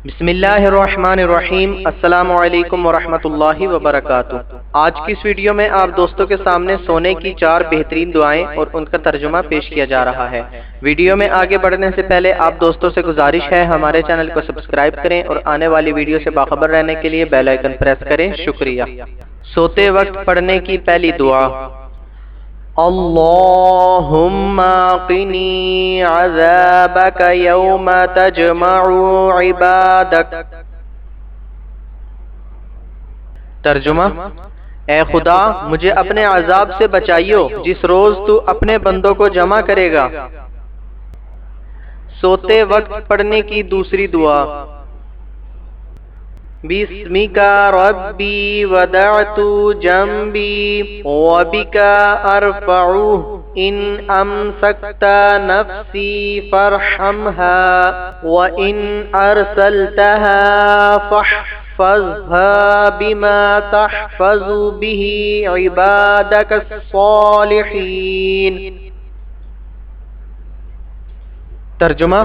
بسم اللہ الرحمن الرحیم۔ السلام علیکم ورحمۃ اللہ وبرکاتہ۔ آج کی اس ویڈیو میں آپ دوستوں کے سامنے سونے کی 4 بہترین دعائیں اور ان کا ترجمہ پیش کیا جا رہا ہے۔ ویڈیو میں آگے بڑھنے سے پہلے آپ دوستوں سے گزارش ہے ہمارے چینل کو سبسکرائب کریں اور آنے والی ویڈیو سے باخبر رہنے کے لیے بیل آئیکن پریس کریں۔ شکریہ۔ سوتے وقت پڑھنے کی پہلی دعا: اللہم قنی عذابک یوم تجمع عبادک۔ ترجمہ: اے خدا مجھے اپنے عذاب سے بچائیو جس روز تو اپنے بندوں کو جمع کرے گا۔ سوتے وقت پڑھنے کی دوسری دعا: بسمک ربی وضعت جنبی وبک ارفعہ ان امسکت نفسی فارحمها وان ارسلتها فاحفظها بما تحفظ به عبادک الصالحین۔ ترجمہ: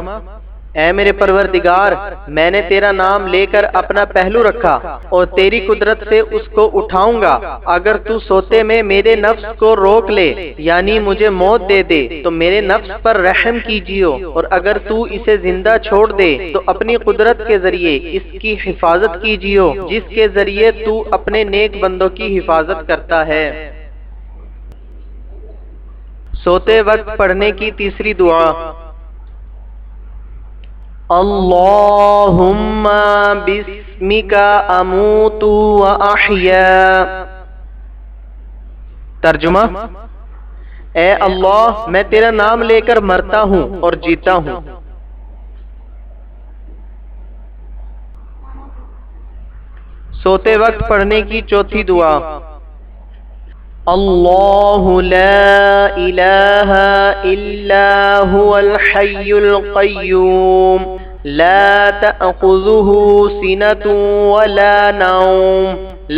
اے میرے پروردگار، میں نے تیرا نام لے کر اپنا پہلو رکھا اور تیری قدرت سے اس کو اٹھاؤں گا۔ اگر تو سوتے میں میرے نفس کو روک لے یعنی مجھے موت دے دے تو میرے نفس پر رحم کیجیو، اور اگر تو اسے زندہ چھوڑ دے تو اپنی قدرت کے ذریعے اس کی حفاظت کیجیو جس کے ذریعے تو اپنے نیک بندوں کی حفاظت کرتا ہے۔ سوتے وقت پڑھنے کی تیسری دعا: اللہم بسمک اموت و احیا۔ ترجمہ: اے اللہ میں تیرا نام لے کر مرتا ہوں اور جیتا ہوں۔ سوتے وقت پڑھنے کی چوتھی دعا: اللہ لا الہ الا هو الحی القیوم لا تأخذه سنة ولا نوم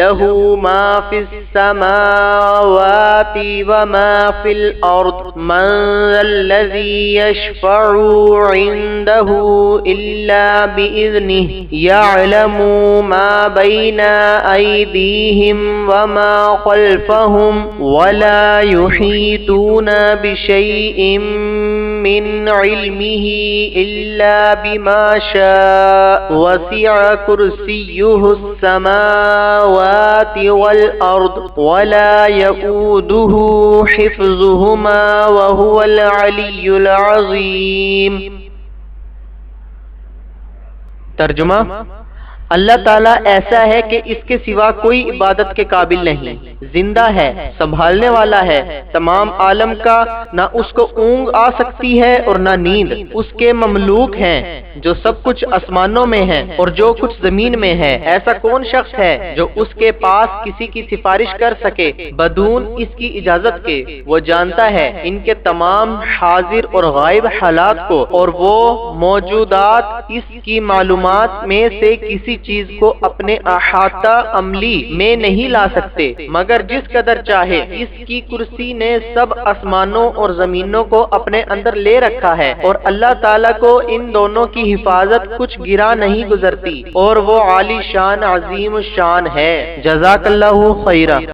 له ما في السماوات وما في الأرض من الذي يشفع عنده إلا بإذنه يعلم ما بين أيديهم وما خلفهم ولا يحيطون بشيء من علمه إلا بما شاء وسع كرسيه السماوات والأرض ولا يؤوده حفظهما وهو العلي العظيم۔ ترجمہ: اللہ تعالیٰ ایسا ہے کہ اس کے سوا کوئی عبادت کے قابل نہیں، زندہ ہے، سنبھالنے والا ہے تمام عالم کا، نہ اس کو اونگ آ سکتی ہے اور نہ نیند۔ اس کے مملوک ہیں جو سب کچھ آسمانوں میں ہے اور جو کچھ زمین میں ہے۔ ایسا کون شخص ہے جو اس کے پاس کسی کی سفارش کر سکے بدون اس کی اجازت کے؟ وہ جانتا ہے ان کے تمام حاضر اور غائب حالات کو، اور وہ موجودات اس کی معلومات میں سے کسی چیز کو اپنے احاطہ عملی میں نہیں لا سکتے مگر جس قدر چاہے۔ اس کی کرسی نے سب آسمانوں اور زمینوں کو اپنے اندر لے رکھا ہے، اور اللہ تعالیٰ کو ان دونوں کی حفاظت کچھ گرا نہیں گزرتی، اور وہ عالی شان عظیم شان ہے۔ جزاک اللہ خیرہ۔